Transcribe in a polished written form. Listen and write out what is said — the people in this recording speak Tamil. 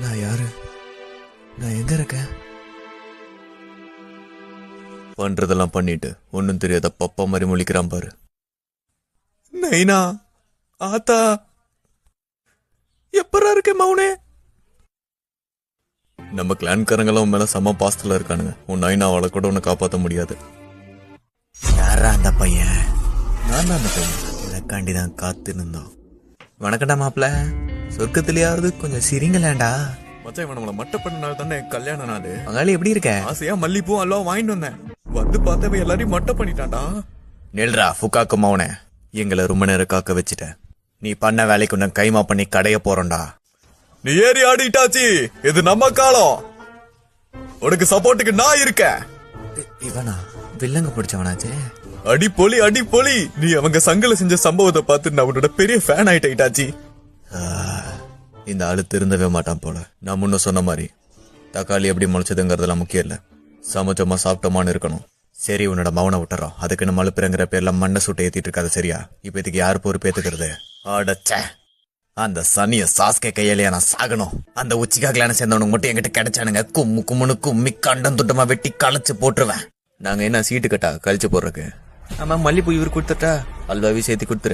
நான் யாரு? நான் எங்க இருக்கேன்? பண்றதெல்லாம் பண்ணிட்டு ஒன்னும் தெரியாத பப்பா மாதிரி முழிக்கிறான் பாரு. நைனா, ஆத்தா, எப்பரா இருக்க மௌனே? நம்ம கிளான்காரங்களும் மேல செம பாஸ்டல இருக்கானுங்க. உன் நைனாவால கூட உன்னை காப்பாற்ற முடியாது. யாரா அந்த பையன்? நான் தான் அந்த பையன். எனக்காண்டிதான் காத்து இருந்தோம். வணக்கடா மாப்பிள்ள. சொர்க்கத்திலேயாவது கொஞ்சம் சிரிங்களாண்டா. மச்சான், இவன் நம்மள மட்ட பண்ணனால தானே கல்யாண நாள். மகாளி எப்படி இருக்க? ஆசையா மல்லிப்பூ அல்லவா வாங்கிட்டு வந்தேன். வந்து பார்த்தவ எல்லாரையும் மட்ட பண்ணிட்டான்டா. நெல்ரா ஃபுக்காக்கு மௌனே, எங்களை ரொம்ப நேரம் காக்க வச்சுட்ட. நீ பண்ண வேலைக்கு உன்ன கைமா பண்ணி கடைய போறோம்டா. நீ ஏறி ஆடிட்டாச்சு. இது நம்ம காலம். உனக்கு சப்போர்ட்டுக்கு நான் இருக்கேன். இவனா வில்லங்க பிடிச்சவனாச்சே. அடி பொலி அடி பொலி. நீ அவங்க சங்கல செஞ்ச சம்பவத்தை பார்த்து நான் உன்னோட பெரிய ஃபேன் ஆயிட்டாச்சி. இந்த ஆளு திருந்தவே மாட்டான் போல. நான் முன்ன சொன்ன மாதிரி தக்காளி எப்படி முளைச்சதுங்கிறதெல்லாம் முக்கியம் இல்ல, சமைச்சோமா சாப்பிட்டோமான்னு இருக்கணும். சரி, உன்னோட மௌனை விட்டுறோம். அதுக்குன்னு மழுப்புறங்கிற பேர்ல மண்ணை சுட்ட ஏத்திட்டு இருக்காது, சரியா? இப்ப இதுக்கு யாரு பொறுப்பேத்துக்கிறது? அடச்ச, அந்த சனிய சாஸ்கே கையிலேயே நான் சாகணும். அந்த உச்சிக்காகலான சேர்ந்தவனுக்கு மட்டும் என்கிட்ட கிடைச்சானுங்க, கும்மு கும்முன்னு கும்மி கண்டம் துட்டமா வெட்டி களைச்சு போட்டுருவேன். நாங்க என்ன சீட்டு கட்டா கழிச்சு போடுறதுக்கு? ஆமா, மல்லிப்பூ இவரு கொடுத்துட்டா அல்வாவி சேர்த்து கொடுத்துரு.